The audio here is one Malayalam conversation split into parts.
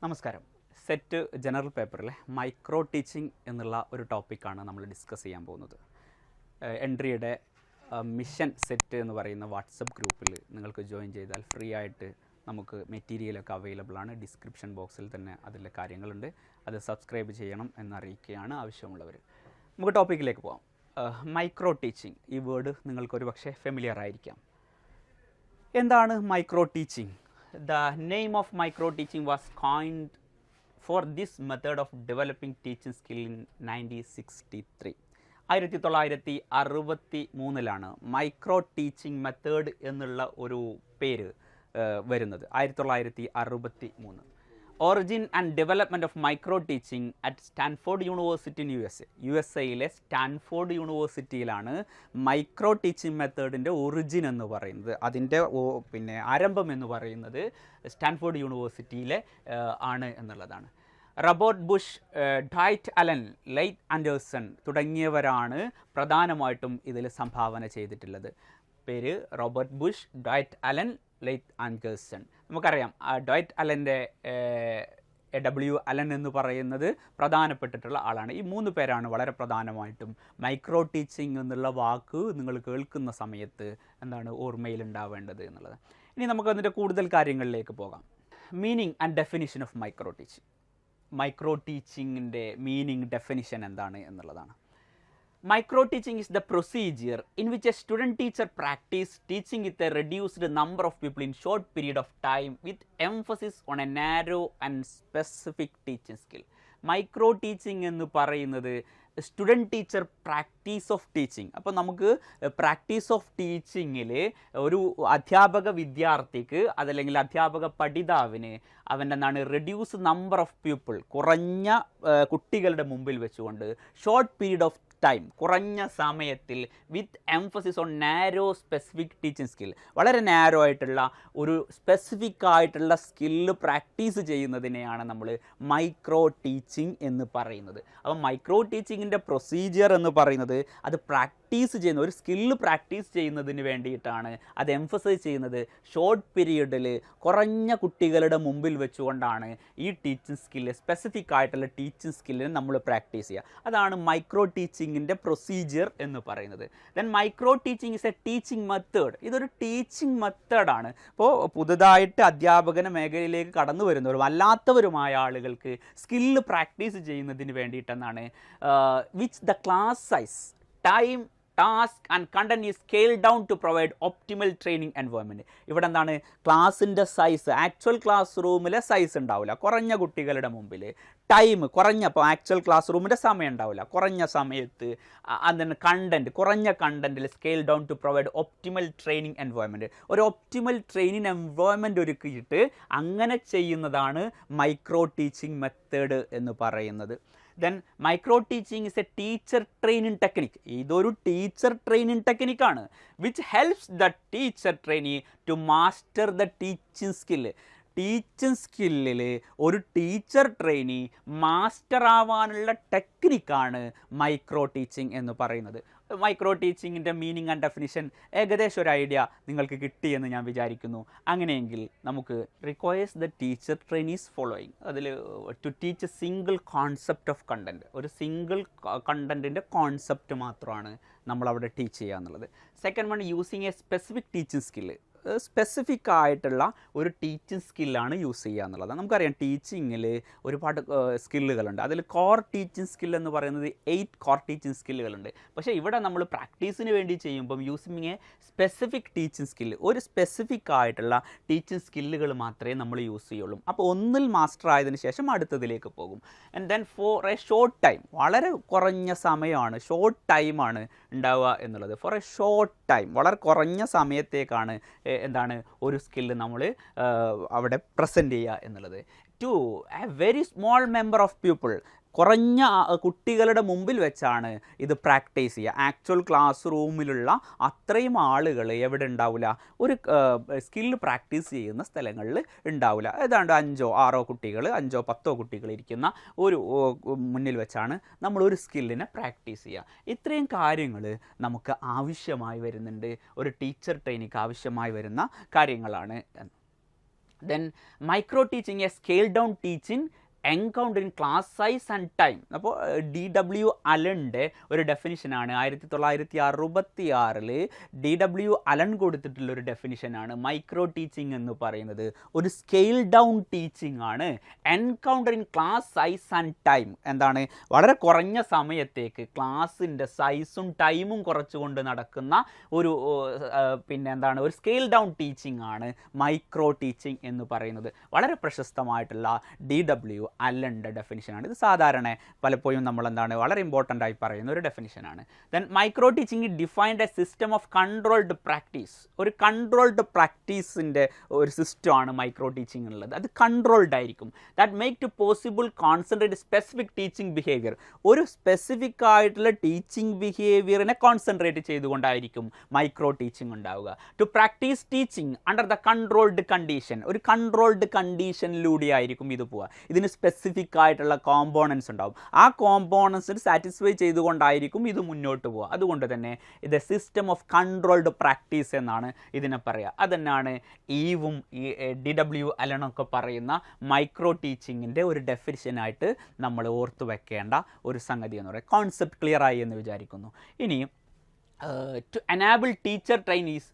നമസ്കാരം. സെറ്റ് ജനറൽ പേപ്പറിലെ മൈക്രോ ടീച്ചിങ് എന്നുള്ള ഒരു ടോപ്പിക്കാണ് നമ്മൾ ഡിസ്കസ് ചെയ്യാൻ പോകുന്നത്. എൻട്രിയുടെ മിഷൻ സെറ്റ് എന്ന് പറയുന്ന വാട്സപ്പ് ഗ്രൂപ്പിൽ നിങ്ങൾക്ക് ജോയിൻ ചെയ്താൽ ഫ്രീ ആയിട്ട് നമുക്ക് മെറ്റീരിയലൊക്കെ അവൈലബിൾ ആണ്. ഡിസ്ക്രിപ്ഷൻ ബോക്സിൽ തന്നെ അതിലെ കാര്യങ്ങളുണ്ട്. അത് സബ്സ്ക്രൈബ് ചെയ്യണം എന്നറിയിക്കുകയാണ് ആവശ്യമുള്ളവർ. നമുക്ക് ടോപ്പിക്കിലേക്ക് പോകാം. മൈക്രോ ടീച്ചിങ്, ഈ വേർഡ് നിങ്ങൾക്കൊരു പക്ഷേ ഫെമിലിയർ ആയിരിക്കാം. എന്താണ് micro teaching? The name of micro teaching was coined for this method of developing teaching skill in 1963. 1963 micro teaching method എന്നുള്ള ഒരു പേര് വരുന്നത്. 1963. Origin and development of micro teaching at Stanford University in USA. USA Stanford യൂണിവേഴ്സിറ്റിയിലാണ് മൈക്രോ ടീച്ചിങ് മെത്തേഡിൻ്റെ ഒറിജിൻ എന്ന് പറയുന്നത്. അതിൻ്റെ ആരംഭം എന്ന് പറയുന്നത് സ്റ്റാൻഫോർഡ് യൂണിവേഴ്സിറ്റിയിലെ ആണ് എന്നുള്ളതാണ്. Robert Bush, Dwight Allen, Light Anderson തുടങ്ങിയവരാണ് പ്രധാനമായിട്ടും ഇതിൽ സംഭാവന ചെയ്തിട്ടുള്ളത്. പേര് Robert Bush, Dwight Allen, Light Anderson. നമുക്കറിയാം ഡ്വൈറ്റ് അലൻ്റെ W. അലൻ എന്ന് പറയുന്നത് പ്രധാനപ്പെട്ടിട്ടുള്ള ആളാണ്. ഈ മൂന്ന് പേരാണ് വളരെ പ്രധാനമായിട്ടും മൈക്രോ ടീച്ചിങ് എന്നുള്ള വാക്ക് നിങ്ങൾ കേൾക്കുന്ന സമയത്ത് എന്താണ് ഓർമ്മയിലുണ്ടാവേണ്ടത് എന്നുള്ളത്. ഇനി നമുക്ക് അതിൻ്റെ കൂടുതൽ കാര്യങ്ങളിലേക്ക് പോകാം. Meaning and definition of micro teaching. Micro ടീച്ചിങ്ങിൻ്റെ മീനിങ്, ഡെഫിനിഷൻ എന്താണ് എന്നുള്ളതാണ്. Micro teaching is the procedure in which a student teacher practice teaching with a reduced number of people in short period of time with emphasis on a narrow and specific teaching skill. Micro teaching എന്ന് പറയുന്നത് student teacher practice of teaching. അപ്പോൾ നമുക്ക് പ്രാക്ടീസ് ഓഫ് ടീച്ചിങ്ങിൽ ഒരു അധ്യാപക വിദ്യാർത്ഥിക്ക് അതല്ലെങ്കിൽ അധ്യാപക പഠിതാവിന് അവൻ്റെ എന്താണ് റെഡ്യൂസ് നമ്പർ ഓഫ് പീപ്പിൾ, കുറഞ്ഞ കുട്ടികളുടെ മുമ്പിൽ വെച്ചുകൊണ്ട് ഷോർട്ട് പീരീഡ് ഓഫ് ടൈം, കുറഞ്ഞ സമയത്തിൽ with emphasis on narrow specific teaching skill, വളരെ നാരോ ആയിട്ടുള്ള ഒരു സ്പെസിഫിക് ആയിട്ടുള്ള സ്കില്ല് പ്രാക്ടീസ് ചെയ്യുന്നതിനെയാണ് നമ്മൾ മൈക്രോ ടീച്ചിങ് എന്ന് പറയുന്നത്. അപ്പം മൈക്രോ ടീച്ചിങ്ങിൻ്റെ പ്രൊസീജിയർ എന്ന് പറയുന്നത് അത് പ്രാക്ടീസ് ചെയ്യുന്ന ഒരു സ്കില്ല് പ്രാക്ടീസ് ചെയ്യുന്നതിന് വേണ്ടിയിട്ടാണ്. അത് എംഫസൈസ് ചെയ്യുന്നത് ഷോർട്ട് പീരീഡിൽ കുറഞ്ഞ കുട്ടികളുടെ മുമ്പിൽ വെച്ചുകൊണ്ടാണ് ഈ ടീച്ചിങ് സ്കില്ല്, സ്പെസിഫിക് ആയിട്ടുള്ള ടീച്ചിങ് സ്കില്ലിനെ നമ്മൾ പ്രാക്ടീസ് ചെയ്യുക. അതാണ് മൈക്രോ ടീച്ചിങ്ങിൻ്റെ പ്രൊസീജിയർ എന്ന് പറയുന്നത്. Then micro teaching is A teaching method. ഇതൊരു ടീച്ചിങ് മെത്തേഡാണ്. ഇപ്പോൾ പുതുതായിട്ട് അധ്യാപകന മേഖലയിലേക്ക് കടന്നു വരുന്നവരും അല്ലാത്തവരുമായ ആളുകൾക്ക് സ്കില്ല് പ്രാക്ടീസ് ചെയ്യുന്നതിന് വേണ്ടിയിട്ടെന്നാണ്. Which the class size, time, task and content is scale down to provide optimal training environment. ഇവിടെ എന്താണ് ക്ലാസ്സിൻ്റെ സൈസ്, ആക്ച്വൽ ക്ലാസ് റൂമിലെ സൈസ് ഉണ്ടാവില്ല കുറഞ്ഞ കുട്ടികളുടെ മുമ്പിൽ. ടൈം കുറഞ്ഞ, അപ്പോൾ ആക്ച്വൽ ക്ലാസ് റൂമിൻ്റെ സമയം ഉണ്ടാവില്ല കുറഞ്ഞ സമയത്ത്. അതിന് കണ്ടൻറ്റ്, കുറഞ്ഞ കണ്ടൻറ്റിൽ scale down to provide optimal training environment. ഒരു ഒപ്റ്റിമൽ ട്രെയിനിങ് എൻവയോൺമെൻറ്റ് ഒരുക്കിയിട്ട് അങ്ങനെ ചെയ്യുന്നതാണ് മൈക്രോ ടീച്ചിങ് മെത്തേഡ് എന്ന് പറയുന്നത്. Then micro teaching is a teacher training technique. ഇതൊരു ടീച്ചർ ട്രെയിനിങ് ടെക്നിക്കാണ്. Which helps the teacher trainee to master the teaching skill. Teaching സ്കില്ലിൽ ഒരു ടീച്ചർ ട്രെയിനി മാസ്റ്റർ ആവാനുള്ള ടെക്നിക്കാണ് മൈക്രോ ടീച്ചിങ് എന്ന് പറയുന്നത്. മൈക്രോ ടീച്ചിങ്ങിൻ്റെ മീനിങ് ആൻഡ് ഡെഫിനിഷൻ ഏകദേശം ഒരു ഐഡിയ നിങ്ങൾക്ക് കിട്ടിയെന്ന് ഞാൻ വിചാരിക്കുന്നു. അങ്ങനെയെങ്കിൽ നമുക്ക് requires the teacher trainees following. അതിൽ to teach a single concept of content. ഒരു സിംഗിൾ കണ്ടൻറ്റിൻ്റെ കോൺസെപ്റ്റ് മാത്രമാണ് നമ്മളവിടെ ടീച്ച് ചെയ്യുക എന്നുള്ളത്. Second one, using a specific teaching skill. Specific ആയിട്ടുള്ള ഒരു ടീച്ചിങ് സ്കില്ലാണ് യൂസ് ചെയ്യുക എന്നുള്ളത്. നമുക്കറിയാം ടീച്ചിങ്ങിൽ ഒരുപാട് സ്കില്ലുകളുണ്ട്. അതിൽ കോർ ടീച്ചിങ് സ്കിൽ എന്ന് പറയുന്നത് 8 കോർ ടീച്ചിങ് സ്കില്ലുകളുണ്ട്. പക്ഷേ ഇവിടെ നമ്മൾ പ്രാക്ടീസിന് വേണ്ടി ചെയ്യുമ്പം using a specific teaching skill, ഒരു സ്പെസിഫിക് ആയിട്ടുള്ള ടീച്ചിങ് സ്കില്ലുകൾ മാത്രമേ നമ്മൾ യൂസ് ചെയ്യുള്ളൂ. അപ്പോൾ ഒന്നിൽ മാസ്റ്റർ ആയതിനു ശേഷം അടുത്തതിലേക്ക് പോകും. And then for a short time, വളരെ കുറഞ്ഞ സമയമാണ്, ഷോർട്ട് ടൈമാണ് ഉണ്ടാവുക എന്നുള്ളത്. ഫോർ എ ഷോർട്ട് ടൈം, വളരെ കുറഞ്ഞ സമയത്തേക്കാണ് എന്താണ് ഒരു സ്കില്ല് നമ്മൾ അവിടെ പ്രസൻറ്റ് ചെയ്യുക എന്നുള്ളത്. To a very small member of people, കുറഞ്ഞ കുട്ടികളുടെ മുമ്പിൽ വെച്ചാണ് ഇത് പ്രാക്ടീസ് ചെയ്യുക. ആക്ച്വൽ ക്ലാസ് റൂമിലുള്ള അത്രയും ആളുകൾ എവിടെ ഉണ്ടാവില്ല, ഒരു സ്കില്ല് പ്രാക്ടീസ് ചെയ്യുന്ന സ്ഥലങ്ങളിൽ ഉണ്ടാവില്ല. ഏതാണ്ട് 5 or 6 കുട്ടികൾ, 5 or 10 കുട്ടികൾ ഇരിക്കുന്ന ഒരു മുന്നിൽ വെച്ചാണ് നമ്മളൊരു സ്കില്ലിനെ പ്രാക്ടീസ് ചെയ്യുക. ഇത്രയും കാര്യങ്ങൾ നമുക്ക് ആവശ്യമായി വരുന്നുണ്ട്, ഒരു ടീച്ചർ ട്രെയിനിക്ക് ആവശ്യമായി വരുന്ന കാര്യങ്ങളാണ്. Then micro teaching, a scaled down teaching encountering class size and time. അപ്പോൾ DW അലൻ്റെ ഒരു ഡെഫിനിഷനാണ് 1966 DW അലൻ കൊടുത്തിട്ടുള്ളൊരു ഡെഫിനിഷനാണ് മൈക്രോ ടീച്ചിങ് എന്ന് പറയുന്നത്. ഒരു സ്കെയിൽ ഡൗൺ ടീച്ചിങ് ആണ്. Encountering class size and time എന്താണ്, വളരെ കുറഞ്ഞ സമയത്തേക്ക് ക്ലാസ്സിൻ്റെ സൈസും ടൈമും കുറച്ചുകൊണ്ട് നടക്കുന്ന ഒരു പിന്നെ എന്താണ് ഒരു സ്കെയിൽ ഡൗൺ ടീച്ചിങ് ആണ് മൈക്രോ ടീച്ചിങ് എന്ന് പറയുന്നത്. വളരെ പ്രശസ്തമായിട്ടുള്ള DW അല്ലൻ്റെ ഡെഫിനിഷനാണ്. ഇത് സാധാരണ പലപ്പോഴും നമ്മൾ എന്താണ് വളരെ ഇമ്പോർട്ടൻ്റ് ആയി പറയുന്ന ഒരു ഡെഫിനിഷനാണ്. Then micro teaching defined a system of controlled practice. ഒരു കൺട്രോൾഡ് പ്രാക്ടീസിൻ്റെ ഒരു സിസ്റ്റമാണ് മൈക്രോ ടീച്ചിങ് ഉള്ളത്. അത് കൺട്രോൾഡ് ആയിരിക്കും. That make to possible concentrate specific teaching behaviour. ഒരു സ്പെസിഫിക് ആയിട്ടുള്ള ടീച്ചിങ് ബിഹേവിയറിനെ കോൺസെൻട്രേറ്റ് ചെയ്തുകൊണ്ടായിരിക്കും മൈക്രോ ടീച്ചിങ് ഉണ്ടാവുക. To practice teaching under the controlled condition. ഒരു കൺട്രോൾഡ് കണ്ടീഷനിലൂടെ ആയിരിക്കും ഇത് പോവുക. ഇതിന് സ്പെസിഫിക് ആയിട്ടുള്ള കോമ്പോണൻസ് ഉണ്ടാവും. ആ കോമ്പോണൻസിന് സാറ്റിസ്ഫൈ ചെയ്തുകൊണ്ടായിരിക്കും ഇത് മുന്നോട്ട് പോവുക. അതുകൊണ്ട് തന്നെ ഇത് സിസ്റ്റം ഓഫ് കൺട്രോൾഡ് പ്രാക്ടീസ് എന്നാണ് ഇതിനെ പറയുക. അതുതന്നെയാണ് ഈവും ഈ DW അലനൊക്കെ പറയുന്ന മൈക്രോ ടീച്ചിങ്ങിൻ്റെ ഒരു ഡെഫിനിഷനായിട്ട് നമ്മൾ ഓർത്ത് വെക്കേണ്ട ഒരു സംഗതി എന്ന് പറയുക. കോൺസെപ്റ്റ് ക്ലിയർ ആയി എന്ന് വിചാരിക്കുന്നു. ഇനി to enable teacher trainees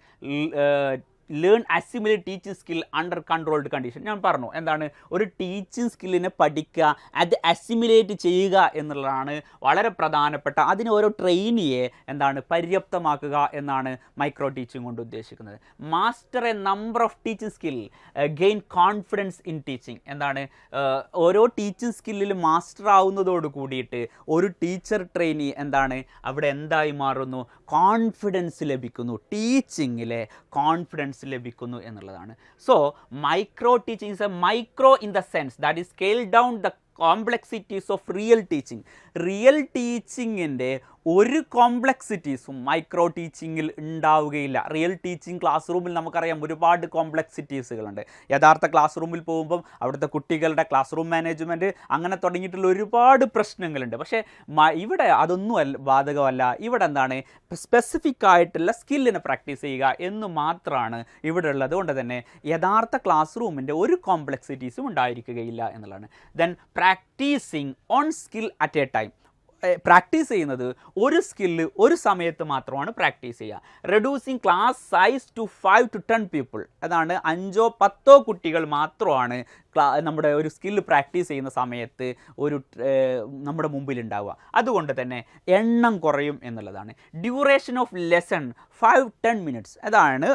learn assimilate teaching skill under controlled condition. ഞാൻ പറഞ്ഞു എന്താണ് ഒരു ടീച്ചിങ് സ്കില്ലിനെ പഠിക്കുക, അത് അസിമുലേറ്റ് ചെയ്യുക എന്നുള്ളതാണ് വളരെ പ്രധാനപ്പെട്ട. അതിന് ഓരോ ട്രെയിനിയെ എന്താണ് പര്യാപ്തമാക്കുക എന്നാണ് മൈക്രോ ടീച്ചിങ് കൊണ്ട് ഉദ്ദേശിക്കുന്നത്. Master A number of teaching skill, gain confidence in teaching. എന്താണ് ഓരോ ടീച്ചിങ് സ്കില്ലിൽ മാസ്റ്റർ ആവുന്നതോട് കൂടിയിട്ട് ഒരു ടീച്ചർ ട്രെയിനി എന്താണ് അവിടെ എന്തായി മാറുന്നു, കോൺഫിഡൻസ് ലഭിക്കുന്നു, ടീച്ചിങ്ങിലെ കോൺഫിഡൻസ് ലഭിക്കുന്നു എന്നുള്ളതാണ്. So micro teaching is a micro in the sense that is scale down the complexities of real teaching. Real ടീച്ചിങ്ങിൻ്റെ ഒരു കോംപ്ലക്സിറ്റീസും മൈക്രോ ടീച്ചിങ്ങിൽ ഉണ്ടാവുകയില്ല. റിയൽ ടീച്ചിങ് ക്ലാസ് റൂമിൽ നമുക്കറിയാം ഒരുപാട് കോംപ്ലക്സിറ്റീസുകളുണ്ട്. യഥാർത്ഥ ക്ലാസ് റൂമിൽ പോകുമ്പം അവിടുത്തെ കുട്ടികളുടെ ക്ലാസ് റൂം മാനേജ്മെൻറ്റ് അങ്ങനെ തുടങ്ങിയിട്ടുള്ള ഒരുപാട് പ്രശ്നങ്ങളുണ്ട്. പക്ഷേ ഇവിടെ അതൊന്നും ബാധകമല്ല. ഇവിടെ എന്താണ് സ്പെസിഫിക് ആയിട്ടുള്ള സ്കില്ലിനെ പ്രാക്ടീസ് ചെയ്യുക എന്ന് മാത്രമാണ് ഇവിടെ ഉള്ളത്. കൊണ്ട് തന്നെ യഥാർത്ഥ ക്ലാസ് റൂമിൻ്റെ ഒരു കോംപ്ലക്സിറ്റീസും ഉണ്ടായിരിക്കുകയില്ല എന്നുള്ളതാണ്. Then practising on skill at a time. Practice ചെയ്യുന്നത് ഒരു സ്കില്ല് ഒരു സമയത്ത് മാത്രമാണ് പ്രാക്ടീസ് ചെയ്യുക. Reducing class size to 5 to 10 people. അതാണ് 5-10 കുട്ടികൾ മാത്രമാണ് നമ്മുടെ ഒരു സ്കില്ല് പ്രാക്ടീസ് ചെയ്യുന്ന സമയത്ത് ഒരു നമ്മുടെ മുമ്പിൽ ഉണ്ടാവുക. അതുകൊണ്ട് തന്നെ എണ്ണം കുറയും എന്നുള്ളതാണ്. Duration of lesson 5-10 minutes. അതാണ്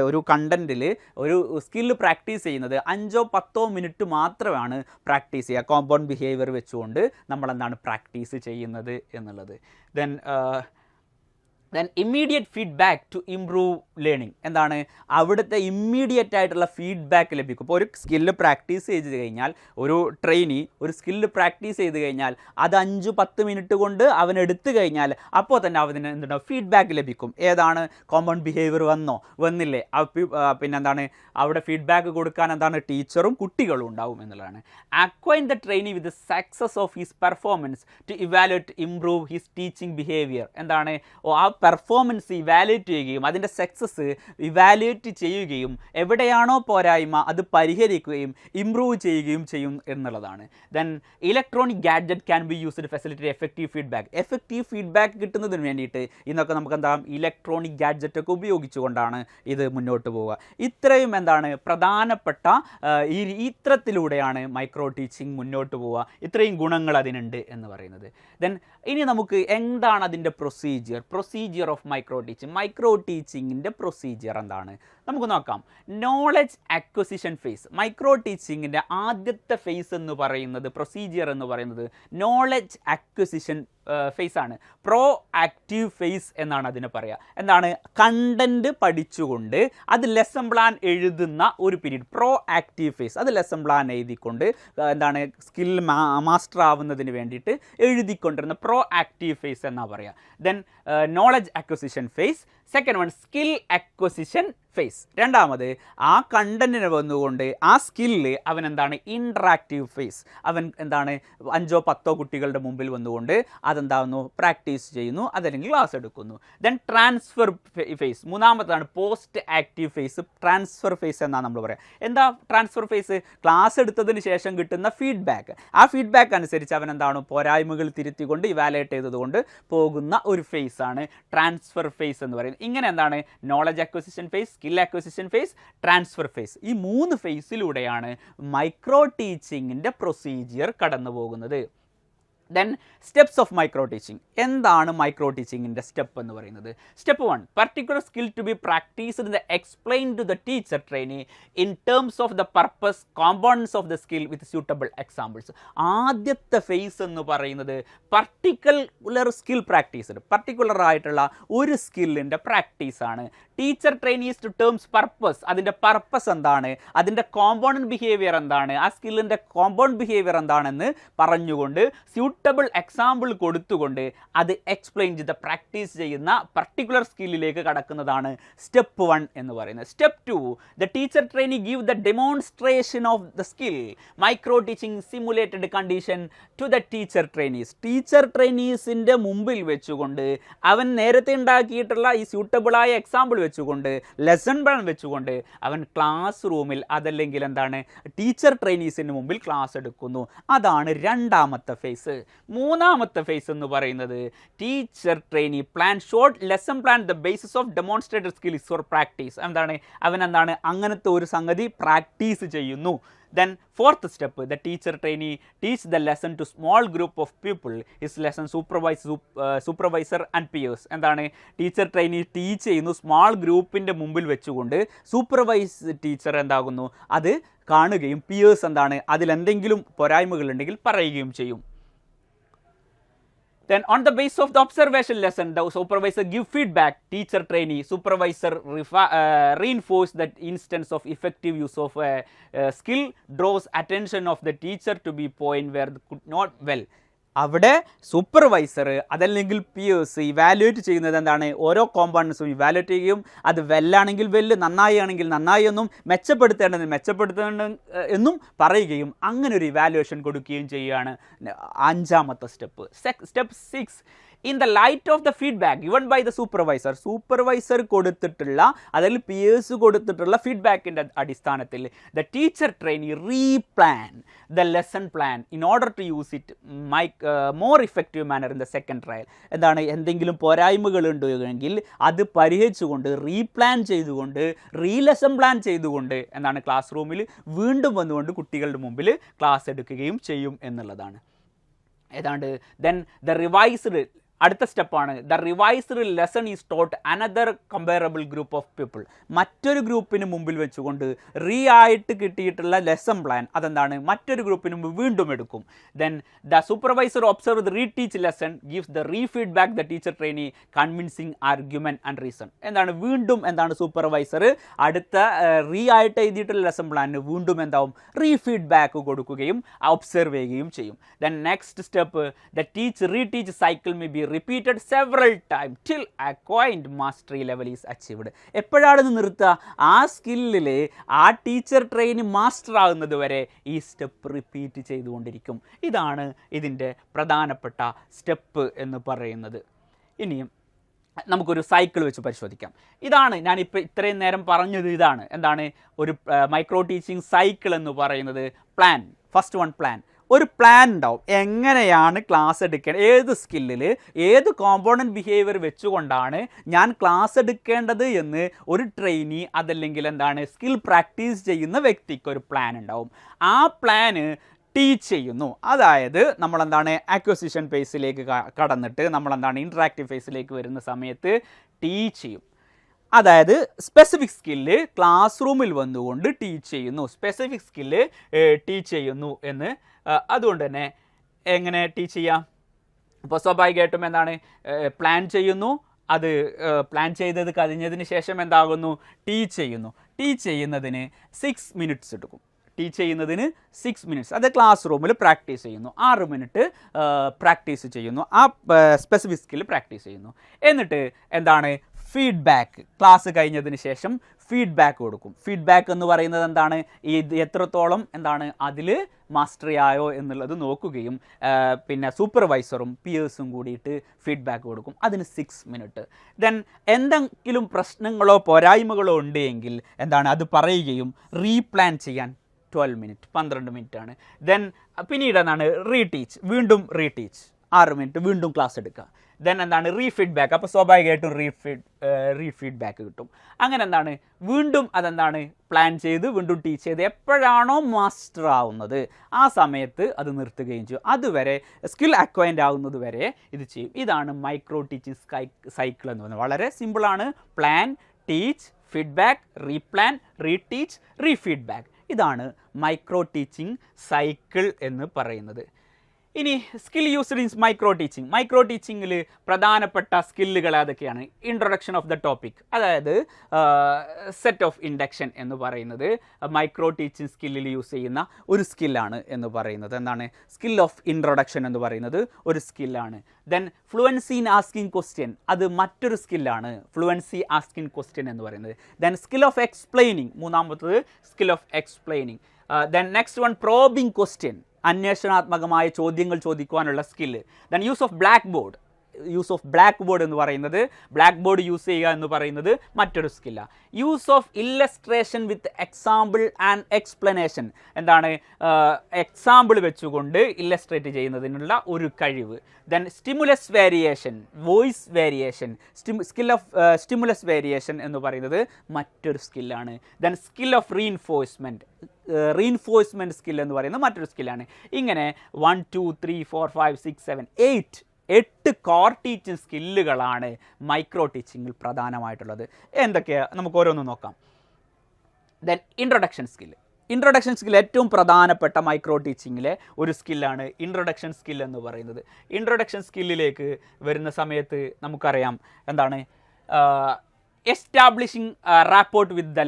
ഒരു കണ്ടൻറ്റിൽ ഒരു സ്കില്ല് പ്രാക്ടീസ് ചെയ്യുന്നത് 5-10 മിനിറ്റ് മാത്രമാണ് പ്രാക്ടീസ് ചെയ്യുക. കോമ്പൗണ്ട് ബിഹേവിയർ വെച്ചുകൊണ്ട് നമ്മളെന്താണ് പ്രാക്ടീസ് ചെയ്യുന്നത് എന്നുള്ളത്. Then immediate feedback to improve learning. എന്താണ് അവിടുത്തെ ഇമ്മീഡിയറ്റ് ആയിട്ടുള്ള ഫീഡ്ബാക്ക് ലഭിക്കും. ഇപ്പോൾ ഒരു സ്കില്ല് പ്രാക്ടീസ് ചെയ്ത് കഴിഞ്ഞാൽ ഒരു ട്രെയിനി ഒരു സ്കില്ല് പ്രാക്ടീസ് ചെയ്ത് കഴിഞ്ഞാൽ അത് 5-10 മിനിറ്റ് കൊണ്ട് അവൻ എടുത്തു കഴിഞ്ഞാൽ അപ്പോൾ തന്നെ അവന് എന്തുണ്ടാവും ഫീഡ്ബാക്ക് ലഭിക്കും. ഏതാണ് കോമ്പൗണ്ട് ബിഹേവിയർ വന്നോ വന്നില്ലേ, പിന്നെ എന്താണ് അവിടെ ഫീഡ്ബാക്ക് കൊടുക്കാൻ എന്താണ് ടീച്ചറും കുട്ടികളും ഉണ്ടാവും എന്നുള്ളതാണ്. Acquaint the trainee with success of his performance to evaluate improve his teaching behaviour. എന്താണ് ആ പെർഫോമൻസ് ഇവാലുവേറ്റ് ചെയ്യുകയും അതിൻ്റെ സക്സസ് ഇവാലുവേറ്റ് ചെയ്യുകയും എവിടെയാണോ പോരായ്മ അത് പരിഹരിക്കുകയും ഇംപ്രൂവ് ചെയ്യുകയും ചെയ്യും എന്നുള്ളതാണ്. Then electronic gadget can be used facilitate effective feedback. Effective feedback കിട്ടുന്നതിന് വേണ്ടിയിട്ട് ഇന്നൊക്കെ നമുക്ക് എന്താകും ഇലക്ട്രോണിക് ഗാഡ്ജറ്റൊക്കെ ഉപയോഗിച്ചുകൊണ്ടാണ് ഇത് മുന്നോട്ട് പോവുക. ഇത്രയും എന്താണ് പ്രധാനപ്പെട്ട ഇത്തരത്തിലൂടെയാണ് മൈക്രോ ടീച്ചിങ് മുന്നോട്ട് പോവുക. ഇത്രയും ഗുണങ്ങൾ അതിനുണ്ട് എന്ന് പറയുന്നത്. ദെൻ ഇനി നമുക്ക് എന്താണ് അതിൻ്റെ procedure of micro teaching. Micro ടീച്ചിങ്ങിൻ്റെ പ്രൊസീജിയർ എന്താണ് നമുക്ക് നോക്കാം. Knowledge acquisition phase. മൈക്രോ ടീച്ചിങ്ങിൻ്റെ ആദ്യത്തെ ഫേസ് എന്ന് പറയുന്നത് പ്രൊസീജിയർ എന്ന് പറയുന്നത് നോളജ് അക്വസിഷൻ ഫേസ് ആണ്. പ്രോ ആക്റ്റീവ് ഫേസ് എന്നാണ് അതിനെ പറയുക. എന്താണ് കണ്ടൻറ്റ് പഠിച്ചുകൊണ്ട് അത് ലെസൺ പ്ലാൻ എഴുതുന്ന ഒരു പീരീഡ്. പ്രോ ആക്റ്റീവ് ഫേസ് അത് ലെസൺ പ്ലാൻ എഴുതിക്കൊണ്ട് എന്താണ് സ്കിൽ മാസ്റ്റർ ആവുന്നതിന് വേണ്ടിയിട്ട് എഴുതിക്കൊണ്ടിരുന്ന പ്രോ ആക്റ്റീവ് ഫേസ് എന്നാണ് പറയുക. Then knowledge acquisition phase, second one skill acquisition phase. രണ്ടാമത് ആ കണ്ടന്റിനെ വന്നുകൊണ്ട് ആ സ്കില്ല് അവൻ എന്താണ് ഇൻട്രാക്റ്റീവ് ഫേസ്. അവൻ എന്താണ് 5-10 കുട്ടികളുടെ മുമ്പിൽ വന്നുകൊണ്ട് അതെന്താവുന്നു പ്രാക്ടീസ് ചെയ്യുന്നു, അതല്ലെങ്കിൽ ക്ലാസ് എടുക്കുന്നു. Then transfer phase. മൂന്നാമതാണ് post active phase. Transfer phase എന്നാണ് നമ്മൾ പറയുക. എന്താ ട്രാൻസ്ഫർ ഫേസ്? ക്ലാസ് എടുത്തതിന് ശേഷം കിട്ടുന്ന ഫീഡ്ബാക്ക്. ആ ഫീഡ്ബാക്ക് അനുസരിച്ച് അവൻ എന്താണ് പോരായ്മകൾ തിരുത്തിക്കൊണ്ട് ഇവാലുവേറ്റ് ചെയ്തതുകൊണ്ട് പോകുന്ന ഒരു ഫേസ് ആണ് ട്രാൻസ്ഫർ ഫേസ് എന്ന് പറയുന്നത്. ഇങ്ങനെ എന്താണ് knowledge acquisition phase, skill acquisition phase, transfer phase. ഈ 3 ഫേസിലൂടെയാണ് മൈക്രോ ടീച്ചിങ്ങിൻ്റെ പ്രൊസീജിയർ കടന്നു പോകുന്നത്. Then steps of micro teaching. എന്താണ് മൈക്രോ ടീച്ചിങ്ങിൻ്റെ സ്റ്റെപ്പ് എന്ന് പറയുന്നത്? Step 1, particular skill to be practised the explain to the teacher trainee in terms of the purpose components of the skill with suitable examples. ആദ്യത്തെ ഫേസ് എന്ന് പറയുന്നത് പർട്ടിക്കുലർ സ്കിൽ പ്രാക്ടീസ്ഡ്, പർട്ടിക്കുലർ ആയിട്ടുള്ള ഒരു സ്കില്ലിൻ്റെ പ്രാക്ടീസാണ്. Teacher trainees to terms purpose, അതിൻ്റെ പർപ്പസ് എന്താണ്, അതിൻ്റെ കോമ്പോണൻറ്റ് ബിഹേവിയർ എന്താണ്, ആ സ്കില്ലിൻ്റെ കോമ്പൗണ്ട് ബിഹേവിയർ എന്താണെന്ന് പറഞ്ഞുകൊണ്ട് സ്യൂട്ടബിൾ എക്സാമ്പിൾ കൊടുത്തുകൊണ്ട് അത് എക്സ്പ്ലെയിൻ ചെയ്ത് പ്രാക്ടീസ് ചെയ്യുന്ന പർട്ടിക്കുലർ സ്കില്ലിലേക്ക് കടക്കുന്നതാണ് സ്റ്റെപ്പ് 1 എന്ന് പറയുന്നത്. Step 2, the teacher trainee give the demonstration of the skill micro teaching simulated condition to the teacher trainees. Teacher ട്രെയിനീസിൻ്റെ മുമ്പിൽ വെച്ചുകൊണ്ട് അവൻ നേരത്തെ ഉണ്ടാക്കിയിട്ടുള്ള ഈ സ്യൂട്ടബിളായ എക്സാമ്പിൾ വെച്ചുകൊണ്ട് ലെസൺ പ്ലാൻ വെച്ചുകൊണ്ട് അവൻ ക്ലാസ് റൂമിൽ അതല്ലെങ്കിൽ എന്താണ് ടീച്ചർ ട്രെയിനീസിന് മുമ്പിൽ ക്ലാസ് എടുക്കുന്നു. അതാണ് രണ്ടാമത്തെ ഫേസ്. മൂന്നാമത്തെ ഫേസ് എന്ന് പറയുന്നത് teacher trainee plan short lesson plan the basis of demonstrated skill four practice. അവൻ എന്താണ് അങ്ങനത്തെ ഒരു സംഗതി പ്രാക്ടീസ് ചെയ്യുന്നു. Then fourth step, the teacher trainee teach the lesson to small group of people. His lesson supervisor and peers. എന്താണ് ടീച്ചർ ട്രെയിനി ടീച്ച് ചെയ്യുന്നു സ്മാൾ ഗ്രൂപ്പിൻ്റെ മുമ്പിൽ വെച്ചുകൊണ്ട് സൂപ്പർവൈസ് ടീച്ചർ എന്താകുന്നു അത് കാണുകയും പിയേഴ്സ് എന്താണ് അതിലെന്തെങ്കിലും പോരായ്മകളുണ്ടെങ്കിൽ പറയുകയും ചെയ്യും. Then on the basis of the observation lesson, the supervisor give feedback, teacher trainee, supervisor reinforce that instance of effective use of skill, draws attention of the teacher to be point where they could not well. അവിടെ സൂപ്പർവൈസർ അതല്ലെങ്കിൽ പിയേഴ്സ് ഇവാലുവേറ്റ് ചെയ്യുന്നത് എന്താണ് ഓരോ കോമ്പൗണ്ട്സും ഇവാലുവേറ്റ് ചെയ്യുകയും അത് വെല്ലാണെങ്കിൽ വെല്ല്, നന്നായി ആണെങ്കിൽ നന്നായി എന്നും മെച്ചപ്പെടുത്തേണ്ടത് എന്നും പറയുകയും അങ്ങനെ ഒരു ഇവാലുവേഷൻ കൊടുക്കുകയും ചെയ്യുകയാണ് 5ാമത്തെ step. Step 6, in the light of the feedback given by the supervisor കൊടുത്തിട്ടുള്ള അല്ലെങ്കിൽ പിയേഴ്സ് കൊടുത്തിട്ടുള്ള ഫീഡ്ബാക്കിൻ്റെ അടിസ്ഥാനത്തിൽ the teacher trainee replan the lesson plan in order to use it more effective manner in the second trial. എന്താണ് എന്തെങ്കിലും പോരായ്മകൾ ഉണ്ടെങ്കിൽ അത് പരിഹരിച്ചുകൊണ്ട് റീപ്ലാൻ ചെയ്തുകൊണ്ട് ലെസൺ പ്ലാൻ ചെയ്തുകൊണ്ട് എന്താണ് ക്ലാസ് റൂമിൽ വീണ്ടും വന്നുകൊണ്ട് കുട്ടികളുടെ മുമ്പിൽ ക്ലാസ് എടുക്കുകയും ചെയ്യും എന്നുള്ളതാണ്. ഏതാണ്ട് ദെൻ ദ റിവൈസ്ഡ് അടുത്ത സ്റ്റെപ്പാണ് the revised lesson is taught another comparable group of people. മറ്റൊരു ഗ്രൂപ്പിന് മുമ്പിൽ വെച്ചുകൊണ്ട് ആയിട്ട് കിട്ടിയിട്ടുള്ള ലെസൺ പ്ലാൻ അതെന്താണ് മറ്റൊരു ഗ്രൂപ്പിന് മുമ്പ് വീണ്ടും എടുക്കും. Then the supervisor observe the reteach lesson gives the feedback the teacher trainee convincing argument and reason. എന്താണ് വീണ്ടും എന്താണ് സൂപ്പർവൈസർ അടുത്ത ആയിട്ട് എഴുതിയിട്ടുള്ള ലെസൺ പ്ലാനിന് വീണ്ടും എന്താവും ഫീഡ്ബാക്ക് കൊടുക്കുകയും ഒബ്സർവ് ചെയ്യുകയും ചെയ്യും. Then next step the reteach cycle may be repeated several times till acquired mastery level is achieved. എപ്പോഴാണ് നിർത്തുക? ആ സ്കില്ലിൽ ആ ടീച്ചർ ട്രെയിനി മാസ്റ്റർ ആകുന്നത് വരെ ഈ സ്റ്റെപ്പ് റിപ്പീറ്റ് ചെയ്തുകൊണ്ടിരിക്കും. ഇതാണ് ഇതിൻ്റെ പ്രധാനപ്പെട്ട സ്റ്റെപ്പ് എന്ന് പറയുന്നത്. ഇനിയും നമുക്കൊരു സൈക്കിൾ വെച്ച് പരിശോധിക്കാം. ഇതാണ് ഞാനിപ്പോൾ ഇത്രയും നേരം പറഞ്ഞത്. ഇതാണ് എന്താണ് ഒരു മൈക്രോ ടീച്ചിങ് സൈക്കിൾ എന്ന് പറയുന്നത്. Plan, first one plan. ഒരു പ്ലാൻ ഉണ്ടാവും എങ്ങനെയാണ് ക്ലാസ് എടുക്കേണ്ടത്, ഏത് സ്കില്ലിൽ ഏത് കോമ്പോണൻറ്റ് ബിഹേവിയർ വെച്ചുകൊണ്ടാണ് ഞാൻ ക്ലാസ് എടുക്കേണ്ടത് എന്ന് ഒരു ട്രെയിനി അതല്ലെങ്കിൽ എന്താണ് സ്കിൽ പ്രാക്ടീസ് ചെയ്യുന്ന വ്യക്തിക്ക് ഒരു പ്ലാൻ ഉണ്ടാവും. ആ പ്ലാന് ടീച്ച് ചെയ്യുന്നു. അതായത് നമ്മളെന്താണ് അക്വസിഷൻ ഫേസിലേക്ക് കടന്നിട്ട് നമ്മളെന്താണ് ഇൻട്രാക്റ്റീവ് ഫേസിലേക്ക് വരുന്ന സമയത്ത് ടീച്ച് ചെയ്യും. അതായത് സ്പെസിഫിക് സ്കില്ല് ക്ലാസ് റൂമിൽ വന്നുകൊണ്ട് ടീച്ച് ചെയ്യുന്നു എന്ന് അതുകൊണ്ട് തന്നെ എങ്ങനെ ടീച്ച് ചെയ്യാം? ഇപ്പോൾ സ്വാഭാവികമായിട്ടും എന്താണ് പ്ലാൻ ചെയ്യുന്നു, അത് പ്ലാൻ ചെയ്തത് കഴിഞ്ഞതിന് ശേഷം എന്താകുന്നു ടീച്ച് ചെയ്യുന്നതിന് 6 മിനിറ്റ്സ് എടുക്കും. ടീച്ച് ചെയ്യുന്നതിന് 6 മിനിറ്റ്സ്. അത് ക്ലാസ് റൂമിൽ പ്രാക്ടീസ് ചെയ്യുന്നു. 6 മിനിറ്റ് പ്രാക്ടീസ് ചെയ്യുന്നു, ആ സ്പെസിഫിക് സ്കിൽ പ്രാക്ടീസ് ചെയ്യുന്നു. എന്നിട്ട് എന്താണ് ഫീഡ്ബാക്ക്, ക്ലാസ് കഴിഞ്ഞതിന് ശേഷം ഫീഡ്ബാക്ക് കൊടുക്കും. ഫീഡ്ബാക്ക് എന്ന് പറയുന്നത് എന്താണ്, ഇത് എത്രത്തോളം എന്താണ് അതിൽ മാസ്റ്ററി ആയോ എന്നുള്ളത് നോക്കുകയും പിന്നെ സൂപ്പർവൈസറും പിയേഴ്സും കൂടിയിട്ട് ഫീഡ്ബാക്ക് കൊടുക്കും. അതിന് 6 മിനിറ്റ്. ദെൻ എന്തെങ്കിലും പ്രശ്നങ്ങളോ പോരായ്മകളോ ഉണ്ടെങ്കിൽ എന്താണ് അത് പറയുകയും റീപ്ലാൻ ചെയ്യാൻ 12 മിനിറ്റ്, 12 മിനിറ്റ് ആണ്. ദെൻ പിന്നീട് എന്താണ് റീടീച്ച്, വീണ്ടും റീടീച്ച് 6 മിനിറ്റ്, വീണ്ടും ക്ലാസ് എടുക്കുക. ദെൻ എന്താണ് റീഫീഡ്ബാക്ക്, അപ്പോൾ സ്വാഭാവികമായിട്ടും റീഫീഡ്ബാക്ക് കിട്ടും. അങ്ങനെ എന്താണ് വീണ്ടും അതെന്താണ് പ്ലാൻ ചെയ്ത് വീണ്ടും ടീച്ച് ചെയ്ത് എപ്പോഴാണോ മാസ്റ്റർ ആവുന്നത് ആ സമയത്ത് അത് നിർത്തുകയും ചെയ്യും. അതുവരെ സ്കിൽ അക്വയൻഡ് ആവുന്നത് വരെ ഇത് ചെയ്യും. ഇതാണ് മൈക്രോ ടീച്ചിങ് സൈക്കിൾ എന്ന് പറയുന്നത്. വളരെ സിമ്പിളാണ്. Plan, teach, feedback, replan, reteach, refeedback. ഇതാണ് മൈക്രോ ടീച്ചിങ് സൈക്കിൾ എന്ന് പറയുന്നത്. ഇനി skill used in micro teaching. Micro ടീച്ചിങ്ങിൽ പ്രധാനപ്പെട്ട സ്കില്ലുകൾ ഏതൊക്കെയാണ്? ഇൻട്രൊഡക്ഷൻ ഓഫ് ദ ടോപ്പിക്, അതായത് സെറ്റ് ഓഫ് ഇൻഡക്ഷൻ എന്ന് പറയുന്നത് മൈക്രോ ടീച്ചിങ് സ്കില്ലിൽ യൂസ് ചെയ്യുന്ന ഒരു സ്കില്ലാണ് എന്ന് പറയുന്നത്. എന്താണ് സ്കിൽ ഓഫ് ഇൻട്രൊഡക്ഷൻ എന്ന് പറയുന്നത് ഒരു സ്കില്ലാണ്. Then fluency in asking question, അത് മറ്റൊരു സ്കില്ലാണ്, ഫ്ലുവൻസി ആസ്കിങ് ക്വസ്റ്റ്യൻ എന്ന് പറയുന്നത്. ദെൻ സ്കിൽ ഓഫ് എക്സ്പ്ലെയിനിങ്, മൂന്നാമത്തത് skill of explaining. Then next one probing question, അന്വേഷണാത്മകമായ ചോദ്യങ്ങൾ ചോദിക്കുവാനുള്ള skill. Then use of blackboard, use of blackboard എന്ന് പറയുന്നത്, ബ്ലാക്ക് ബോർഡ് യൂസ് ചെയ്യുക എന്ന് പറയുന്നത് മറ്റൊരു സ്കില്ലാണ്. Use of illustration with example and explanation, എന്താണ് എക്സാമ്പിൾ വെച്ചുകൊണ്ട് ഇല്ലസ്ട്രേറ്റ് ചെയ്യുന്നതിനുള്ള ഒരു കഴിവ്. Then stimulus variation, voice variation, skill of stimulus variation എന്ന് പറയുന്നത് മറ്റൊരു സ്കില്ലാണ്. Then skill of reinforcement skill എന്ന് പറയുന്നത് മറ്റൊരു സ്കില്ലാണ്. ഇങ്ങനെ 1 2 3 4 5 6 7 8 കോർ ടീച്ചിങ് സ്കില്ലുകളാണ് മൈക്രോ ടീച്ചിങ്ങിൽ പ്രധാനമായിട്ടുള്ളത്. എന്തൊക്കെയാണ് നമുക്ക് ഓരോന്ന് നോക്കാം. Then introduction skill. Introduction skill ഏറ്റവും പ്രധാനപ്പെട്ട മൈക്രോ ടീച്ചിങ്ങിലെ ഒരു സ്കില്ലാണ് ഇൻട്രൊഡക്ഷൻ സ്കിൽ എന്ന് പറയുന്നത്. ഇൻട്രൊഡക്ഷൻ സ്കില്ലിലേക്ക് വരുന്ന സമയത്ത് നമുക്കറിയാം എന്താണ് എസ്റ്റാബ്ലിഷിങ് റാപ്പോർട്ട് വിത്ത് ദ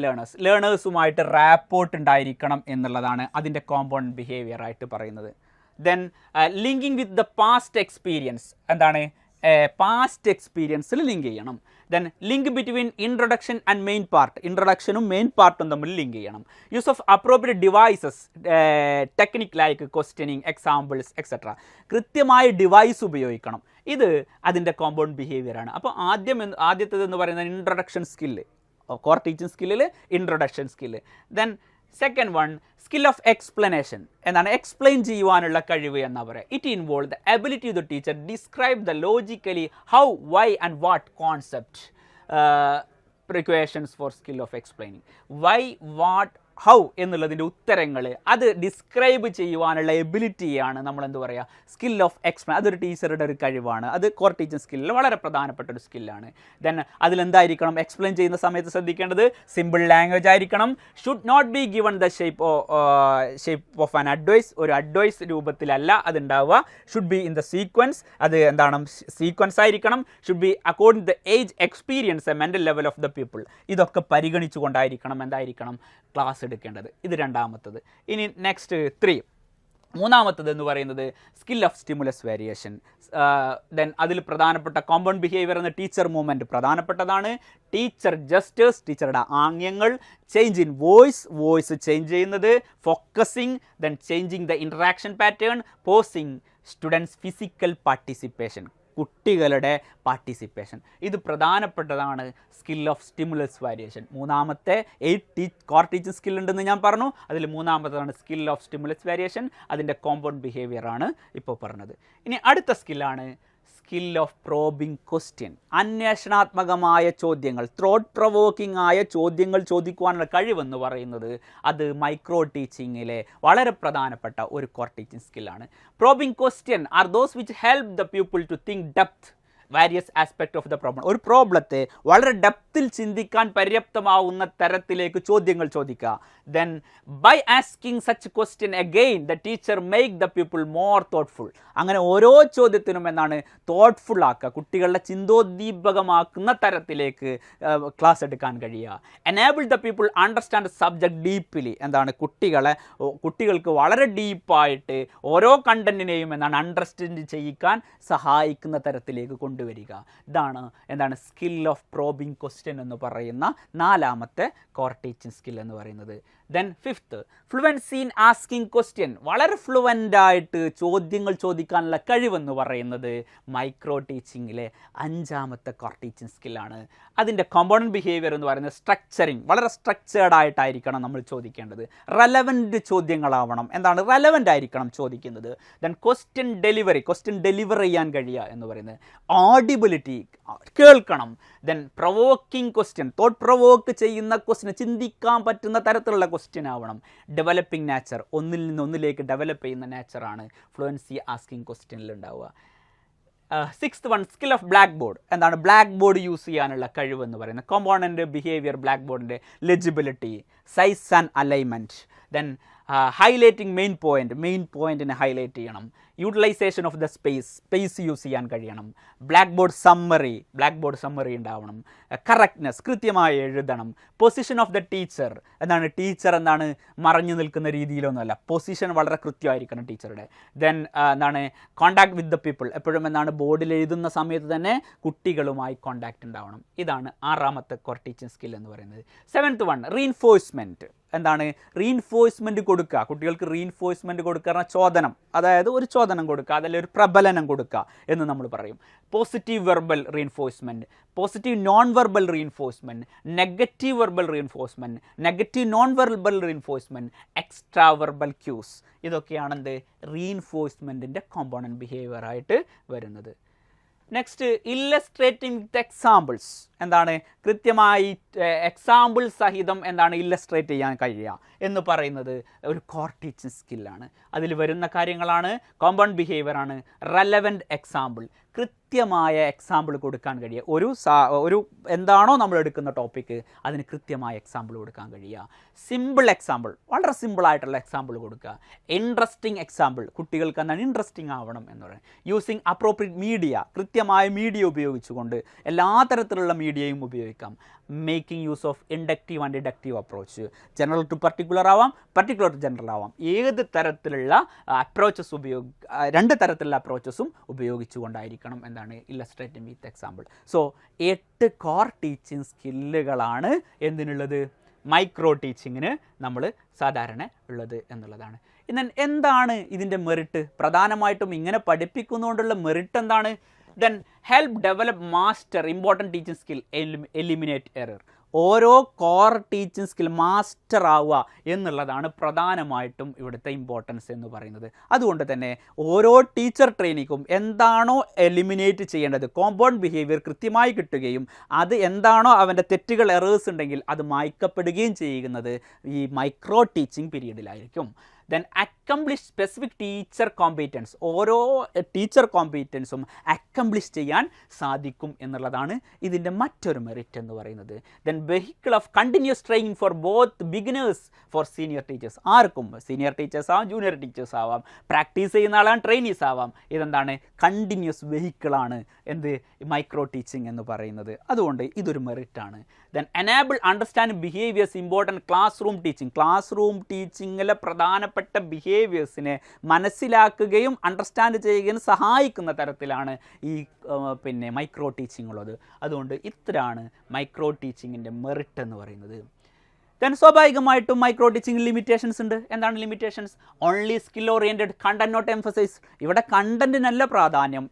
ലേണേഴ്സുമായിട്ട് റാപ്പോർട്ട് ഉണ്ടായിരിക്കണം എന്നുള്ളതാണ് അതിൻ്റെ കോമ്പൗണ്ട് ബിഹേവിയർ ആയിട്ട് പറയുന്നത്. Then linking with the past experience, എന്താണ് പാസ്റ്റ് എക്സ്പീരിയൻസിൽ ലിങ്ക് ചെയ്യണം. Then link between introduction and main part, ഇൻട്രൊഡക്ഷനും മെയിൻ പാർട്ടും തമ്മിൽ ലിങ്ക് ചെയ്യണം. Use of appropriate devices, technique like questioning, examples etcetera. കൃത്യമായ ഡിവൈസ് ഉപയോഗിക്കണം. ഇത് അതിൻ്റെ കോമ്പൗണ്ട് ബിഹേവിയർ ആണ്. അപ്പോൾ ആദ്യത്തേത് എന്ന് പറയുന്നത് ഇൻട്രൊഡക്ഷൻ സ്കില്ല്, കോർ ടീച്ചിങ് സ്കില്ലിൽ introduction skill. Then second one skill of explanation, എന്താണ് എക്സ്പ്ലെയിൻ ചെയ്യുവാനുള്ള കഴിവ് എന്നാ പറയുക. It involve the ability of the teacher describe the logically how, why and what concept precautions for skill of explaining. Why, what, how എന്നുള്ളതിൻ്റെ ഉത്തരങ്ങൾ അത് ഡിസ്ക്രൈബ് ചെയ്യുവാനുള്ള എബിലിറ്റിയാണ് നമ്മൾ എന്ത് പറയുക സ്കിൽ ഓഫ് എക്സ്പ്ലെയിൻ. അതൊരു ടീച്ചറുടെ ഒരു കഴിവാണ്. അത് കോർ ടീച്ചിങ് സ്കില്ലിൽ വളരെ പ്രധാനപ്പെട്ട ഒരു സ്കില്ലാണ്. ദെൻ അതിലെന്തായിരിക്കണം എക്സ്പ്ലെയിൻ ചെയ്യുന്ന സമയത്ത് ശ്രദ്ധിക്കേണ്ടത് സിമ്പിൾ ലാംഗ്വേജ് ആയിരിക്കണം. Should not be given the shape of an advice, ഒരു അഡ്വൈസ് രൂപത്തിലല്ല അതുണ്ടാവുക. Should be in the sequence, അത് എന്താണ് സീക്വൻസ് ആയിരിക്കണം. Should be according the age, experience, mental level of the people. ഇതൊക്കെ പരിഗണിച്ചുകൊണ്ടായിരിക്കണം എന്തായിരിക്കണം ക്ലാസ് എടുക്കേണ്ടത്. ഇത് രണ്ടാമത്തത്. ഇനി നെക്സ്റ്റ് 3, മൂന്നാമത്തത് എന്ന് പറയുന്നത് skill of stimulus variation. Then അതിൽ പ്രധാനപ്പെട്ട കോമ്പൗണ്ട് ബിഹേവിയർ എന്ന ടീച്ചർ മൂവ്മെൻറ്റ് പ്രധാനപ്പെട്ടതാണ്. ടീച്ചർ ജസ്റ്റേഴ്സ്, ടീച്ചറുടെ ആംഗ്യങ്ങൾ, ചേഞ്ച് ഇൻ വോയിസ് ചേഞ്ച് ചെയ്യുന്നത്, focusing, then changing the interaction pattern, pausing, students physical participation, കുട്ടികളുടെ പാർട്ടിസിപ്പേഷൻ. ഇത് പ്രധാനപ്പെട്ടതാണ് സ്കിൽ ഓഫ് സ്റ്റിമുലസ് വേരിയേഷൻ. മൂന്നാമത്തെ 8 കോർ ടീച്ചിങ് സ്കിൽ ഉണ്ടെന്ന് ഞാൻ പറഞ്ഞു. അതിൽ മൂന്നാമത്തേതാണ് സ്കിൽ ഓഫ് സ്റ്റിമുലസ് വേരിയേഷൻ. അതിൻ്റെ കോമ്പൗണ്ട് ബിഹേവിയർ ആണ് ഇപ്പോൾ പറഞ്ഞത്. ഇനി അടുത്ത സ്കില്ലാണ് സ്കിൽ ഓഫ് പ്രോബിംഗ് ക്വസ്റ്റ്യൻ. അന്വേഷണാത്മകമായ ചോദ്യങ്ങൾ, ത്രോട്ട് പ്രൊവോക്കിംഗ് ആയ ചോദ്യങ്ങൾ ചോദിക്കുവാനുള്ള കഴിവെന്ന് പറയുന്നത് അത് മൈക്രോ ടീച്ചിങ്ങിലെ വളരെ പ്രധാനപ്പെട്ട ഒരു കോർ ടീച്ചിങ് സ്കില്ലാണ്. Probing question are those which help the people to think depth various aspect of the problem. ഒരു പ്രോബ്ലത്തെ വളരെ ഡെപ്തിൽ ചിന്തിക്കാൻ പര്യാപ്തമാവുന്ന തരത്തിലേക്ക് ചോദ്യങ്ങൾ ചോദിക്കുക. Then by asking such question again the teacher make the people more thoughtful. അങ്ങനെ ഓരോ ചോദ്യത്തിനും എന്താണ് തോട്ട്ഫുൾ ആക്കുക, കുട്ടികളുടെ ചിന്തോദ്ദീപകമാക്കുന്ന തരത്തിലേക്ക് ക്ലാസ് എടുക്കാൻ കഴിയുക. Enable the people understand subject deeply. എന്താണ് കുട്ടികൾക്ക് വളരെ ഡീപ്പായിട്ട് ഓരോ കണ്ടന്റിനെയും എന്താണ് അണ്ടർസ്റ്റാൻഡ് ചെയ്യിക്കാൻ സഹായിക്കുന്ന തരത്തിലേക്ക് കൊണ്ടുവരിക കൊണ്ടുവരിക. ഇതാണ് എന്താണ് സ്കിൽ ഓഫ് പ്രോബിംഗ് ക്വസ്റ്റ്യൻ എന്ന് പറയുന്ന 4ാമത്തെ കോർ ടീച്ചിങ് സ്കിൽ എന്ന് പറയുന്നത്. Then 5th fluency in asking question. വളരെ ഫ്ലുവൻ്റായിട്ട് ചോദ്യങ്ങൾ ചോദിക്കാനുള്ള കഴിവെന്ന് പറയുന്നത് മൈക്രോ ടീച്ചിങ്ങിലെ 5ാമത്തെ കോർ ടീച്ചിങ് സ്കില്ലാണ്. അതിൻ്റെ കോമ്പോണൻറ്റ് ബിഹേവിയർ എന്ന് പറയുന്നത് സ്ട്രക്ചറിങ്. വളരെ സ്ട്രക്ചേർഡ് ആയിട്ടായിരിക്കണം നമ്മൾ ചോദിക്കേണ്ടത്. റെലവൻറ്റ് ചോദ്യങ്ങളാവണം. എന്താണ് റെലവൻ്റ് ആയിരിക്കണം ചോദിക്കുന്നത്. Then question delivery, question deliver ചെയ്യാൻ കഴിയുക എന്ന് പറയുന്നത്. ഓഡിബിലിറ്റി, കേൾക്കണം. Then provoking question, thought provoke ചെയ്യുന്ന ക്വസ്റ്റ്യൻ, ചിന്തിക്കാൻ പറ്റുന്ന തരത്തിലുള്ള ക്വസ്റ്റ്യൻ ആവണം. ഡെവലപ്പിംഗ് നേച്ചർ, ഒന്നിൽ നിന്ന് ഒന്നിലേക്ക് ഡെവലപ്പ് ചെയ്യുന്ന നേച്ചറാണ് ഫ്ലുവൻസി ആസ്കിംഗ് ക്വസ്റ്റ്യനിൽ ഉണ്ടാവുക. 6th one skill of blackboard. എന്താണ് ബ്ലാക്ക് ബോർഡ് യൂസ് ചെയ്യാനുള്ള കഴിവെന്ന് പറയുന്നത്. കോമ്പോണൻറ്റ് ബിഹേവിയർ ബ്ലാക്ക് ബോർഡിൻ്റെ legibility, size and alignment. Then highlighting main പോയിൻറ്റിനെ ഹൈലൈറ്റ് ചെയ്യണം. Utilisation of the space use ചെയ്യാൻ കഴിയണം. ബ്ലാക്ക് ബോർഡ് സമ്മറി ഉണ്ടാവണം. കറക്റ്റ്നെസ്, കൃത്യമായി എഴുതണം. Position of the teacher. Teacher മറഞ്ഞു നിൽക്കുന്ന രീതിയിലൊന്നുമല്ല, പൊസിഷൻ വളരെ കൃത്യമായിരിക്കണം ടീച്ചറുടെ. Then contact with the people. എപ്പോഴും ബോർഡിൽ എഴുതുന്ന സമയത്ത് തന്നെ കുട്ടികളുമായി കോണ്ടാക്ട് ഉണ്ടാവണം. ഇതാണ് 6ാമത്തെ കോർ ടീച്ചിങ് സ്കിൽ എന്ന് പറയുന്നത്. 7th one reinforcement. റീഇൻഫോഴ്സ്മെൻറ്റ് കൊടുക്കുക. കുട്ടികൾക്ക് റീഇൻഫോഴ്സ്മെൻറ്റ് കൊടുക്കുക പറഞ്ഞാൽ ചോദനം, അതായത് ഒരു ചോദനം കൊടുക്കുക, അതല്ല ഒരു പ്രബലനം കൊടുക്കുക എന്ന് നമ്മൾ പറയും. Positive verbal reinforcement, positive non verbal reinforcement, negative verbal reinforcement, negative non verbal reinforcement, extra verbal cues. ഇതൊക്കെയാണ് റീഇൻഫോഴ്സ്മെൻറ്റിൻ്റെ കോമ്പോണൻറ്റ് ബിഹേവിയർ ആയിട്ട് വരുന്നത്. Next illustrating with examples. കൃത്യമായി എക്സാമ്പിൾ സഹിതം ഇല്ലസ്ട്രേറ്റ് ചെയ്യാൻ കഴിയുക എന്ന് പറയുന്നത് ഒരു കോർ ടീച്ചിങ് സ്കില്ലാണ്. അതിൽ വരുന്ന കാര്യങ്ങളാണ് കോമ്പൗണ്ട് ബിഹേവിയർ ആണ്, റെലവൻറ്റ് എക്സാമ്പിൾ, കൃത്യമായ എക്സാമ്പിൾ കൊടുക്കാൻ കഴിയുക. ഒരു എന്താണോ നമ്മൾ എടുക്കുന്ന ടോപ്പിക്ക് അതിന് കൃത്യമായ എക്സാമ്പിൾ കൊടുക്കാൻ കഴിയുക. സിമ്പിൾ എക്സാമ്പിൾ, വളരെ സിമ്പിളായിട്ടുള്ള എക്സാമ്പിൾ കൊടുക്കുക. ഇൻട്രസ്റ്റിംഗ് എക്സാമ്പിൾ, കുട്ടികൾക്ക് ഇൻട്രസ്റ്റിംഗ് ആവണം എന്ന് പറയുന്നത്. യൂസിങ് അപ്രോപ്രിയേറ്റ് മീഡിയ, കൃത്യമായ മീഡിയ ഉപയോഗിച്ചുകൊണ്ട് എല്ലാ തരത്തിലുള്ള മീഡിയയും ഉപയോഗിക്കാം. Making use of inductive and deductive approach. General to particular ആവാം, പർട്ടിക്കുലർ ടു ജനറൽ ആവാം. ഏത് തരത്തിലുള്ള അപ്രോച്ചസ് 2 തരത്തിലുള്ള അപ്രോച്ചസും ഉപയോഗിച്ചുകൊണ്ടായിരിക്കണം illustrating with example. So 8 core teaching സ്കില്ലുകളാണ് എന്തിനുള്ളത്, മൈക്രോ ടീച്ചിങ്ങിന് നമ്മൾ സാധാരണ ഉള്ളത് എന്നുള്ളതാണ്. എന്താണ് ഇതിൻ്റെ മെറിറ്റ്? പ്രധാനമായിട്ടും ഇങ്ങനെ പഠിപ്പിക്കുന്നതുകൊണ്ടുള്ള മെറിറ്റ് എന്താണ്? Then help develop master important teaching skill, eliminate error. ഓരോ കോർ ടീച്ചിങ് സ്കിൽ മാസ്റ്റർ ആവുക എന്നുള്ളതാണ് പ്രധാനമായിട്ടും ഇവിടുത്തെ ഇമ്പോർട്ടൻസ് എന്ന് പറയുന്നത്. അതുകൊണ്ട് തന്നെ ഓരോ ടീച്ചർ ട്രെയിനിങ്ങും എന്താണോ എലിമിനേറ്റ് ചെയ്യേണ്ടത്, കോമ്പൗണ്ട് ബിഹേവിയർ കൃത്യമായി കിട്ടുകയും അത് എന്താണോ അവൻ്റെ തെറ്റുകൾ, എറേഴ്സ് ഉണ്ടെങ്കിൽ അത് മായ്ക്കപ്പെടുകയും ചെയ്യുന്നത് ഈ മൈക്രോ ടീച്ചിങ് പീരീഡിലായിരിക്കും. Then accomplish specific teacher competence. ഓരോ ടീച്ചർ കോമ്പീറ്റൻസും അക്കംപ്ലിഷ് ചെയ്യാൻ സാധിക്കും എന്നുള്ളതാണ് ഇതിൻ്റെ മറ്റൊരു മെറിറ്റ് എന്ന് പറയുന്നത്. Then vehicle of continuous training for both beginners for senior teachers. ആർക്കും സീനിയർ ടീച്ചേഴ്സ് ആവാം, ജൂനിയർ ടീച്ചേഴ്സ് ആവാം, പ്രാക്ടീസ് ചെയ്യുന്ന ആളാണ്, ട്രെയിനീസ് ആവാം. കണ്ടിന്യൂസ് വെഹിക്കിളാണ് മൈക്രോ ടീച്ചിങ് എന്ന് പറയുന്നത്. അതുകൊണ്ട് ഇതൊരു മെറിറ്റാണ്. Then enable understand behaviours important classroom teaching. Classroom ടീച്ചിങ്ങിലെ പ്രധാനപ്പെട്ട ബിഹേവിയേഴ്സിനെ മനസ്സിലാക്കുകയും അണ്ടർസ്റ്റാൻഡ് ചെയ്യുകയും സഹായിക്കുന്ന തരത്തിലാണ് ഈ മൈക്രോ ടീച്ചിങ് ഉള്ളത്. അതുകൊണ്ട് ഇത്രയാണ് മൈക്രോ ടീച്ചിങ്ങിൻ്റെ മെറിറ്റ് എന്ന് പറയുന്നത്. ദെൻ സ്വാഭാവികമായിട്ടും മൈക്രോ ടീച്ചിങ് ലിമിറ്റേഷൻസ് ഉണ്ട്. എന്താണ് limitations? Only skill oriented, content not emphasise. ഇവിടെ കണ്ടന്റിനല്ല പ്രാധാന്യം,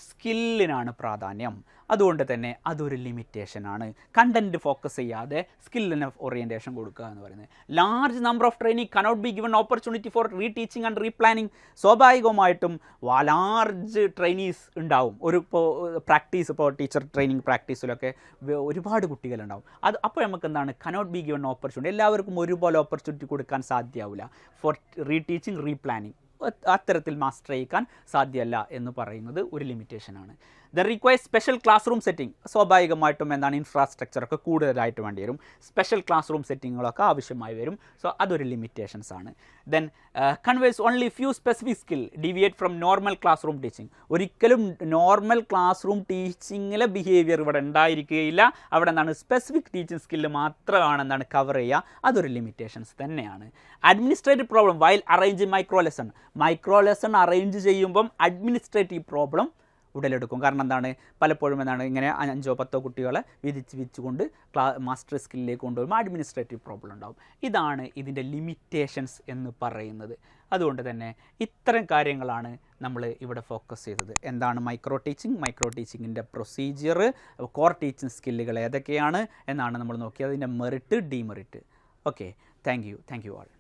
സ്കില്ലിനാണ് പ്രാധാന്യം. അതുകൊണ്ട് തന്നെ അതൊരു ലിമിറ്റേഷനാണ്. കണ്ടന്റ് ഫോക്കസ് ചെയ്യാതെ സ്കില്ലിന് ഓറിയൻറ്റേഷൻ കൊടുക്കുക എന്ന് പറയുന്നത്. Large number of training cannot be given opportunity for reteaching and replanning. സ്വാഭാവികമായിട്ടും ലാർജ് ട്രെയിനീസ് ഉണ്ടാവും. പ്രാക്ടീസ്, ടീച്ചർ ട്രെയിനിങ് പ്രാക്ടീസിലൊക്കെ ഒരുപാട് കുട്ടികളുണ്ടാവും. അപ്പോൾ നമുക്ക് കനോട്ട് ബി ഗിവൺ ഓപ്പർച്യൂണിറ്റി, എല്ലാവർക്കും ഒരുപോലെ ഓപ്പർച്യൂണിറ്റി കൊടുക്കാൻ സാധ്യമാവില്ല ഫോർ റീടീച്ചിങ്, റീപ്ലാനിങ്. അത്തരത്തിൽ മാസ്റ്റർ ചെയ്യിക്കാൻ സാധ്യമല്ല എന്ന് പറയുന്നത് ഒരു ലിമിറ്റേഷനാണ്. The require special classroom setting. സ്വാഭാവികമായിട്ടും ഇൻഫ്രാസ്ട്രക്ചറൊക്കെ കൂടുതലായിട്ട് വേണ്ടി വരും, സ്പെഷ്യൽ ക്ലാസ് റൂം സെറ്റിങ്ങുകളൊക്കെ ആവശ്യമായി വരും. സോ അതൊരു ലിമിറ്റേഷൻസ് ആണ്. Then converse only few specific skill, deviate from normal class room teaching. ഒരിക്കലും നോർമൽ ക്ലാസ് റൂം ടീച്ചിങ്ങിലെ ബിഹേവിയർ ഇവിടെ ഉണ്ടായിരിക്കുകയില്ല. അവിടെ സ്പെസിഫിക് ടീച്ചിങ് സ്കില്ല് മാത്രമാണ് കവർ ചെയ്യുക. അതൊരു ലിമിറ്റേഷൻസ് തന്നെയാണ്. Administrative problem while arrange micro lesson. Micro lesson arrange ചെയ്യുമ്പം അഡ്മിനിസ്ട്രേറ്റീവ് പ്രോബ്ലം ഉടലെടുക്കും. കാരണം എന്താണ്, പലപ്പോഴും എന്താണ് ഇങ്ങനെ 5 or 10 കുട്ടികളെ വിധിച്ചുകൊണ്ട് മാസ്റ്റർ സ്കില്ലിലേക്ക് കൊണ്ടുവരുമ്പോൾ അഡ്മിനിസ്ട്രേറ്റീവ് പ്രോബ്ലം ഉണ്ടാകും. ഇതാണ് ഇതിൻ്റെ ലിമിറ്റേഷൻസ് എന്ന് പറയുന്നത്. അതുകൊണ്ട് തന്നെ ഇത്തരം കാര്യങ്ങളാണ് നമ്മൾ ഇവിടെ ഫോക്കസ് ചെയ്തത്. എന്താണ് മൈക്രോ ടീച്ചിങ്ങിൻ്റെ പ്രൊസീജിയർ, കോർ ടീച്ചിങ് സ്കില്ലുകൾ ഏതൊക്കെയാണ് എന്നാണ് നമ്മൾ നോക്കിയത്, അതിൻ്റെ merit, demerit. Okay, thank you all.